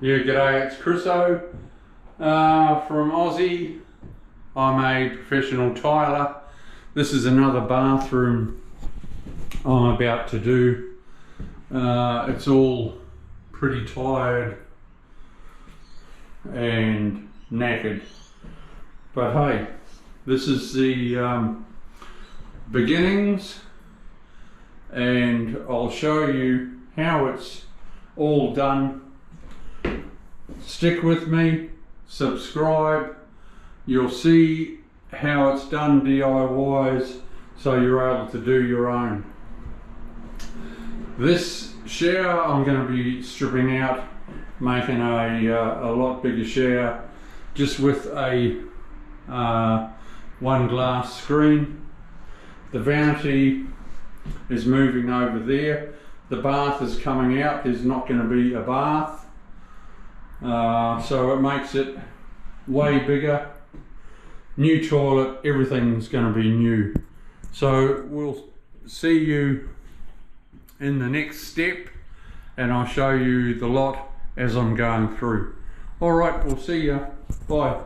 Yeah, g'day, it's Chriso from Aussie. I'm a professional tiler. This is another bathroom I'm about to do. It's all pretty tired and knackered. But hey, this is the beginnings, and I'll show you how it's all done. Stick with me, subscribe, you'll see how it's done DIYs, so you're able to do your own. This shower I'm going to be stripping out, making a lot bigger shower, just with a one glass screen. The vanity is moving over there. The bath is coming out. There's not going to be a bath. So it makes it way bigger. New toilet, everything's going to be new. So we'll see you in the next step, and I'll show you the lot as I'm going through. Alright, we'll see you. Bye.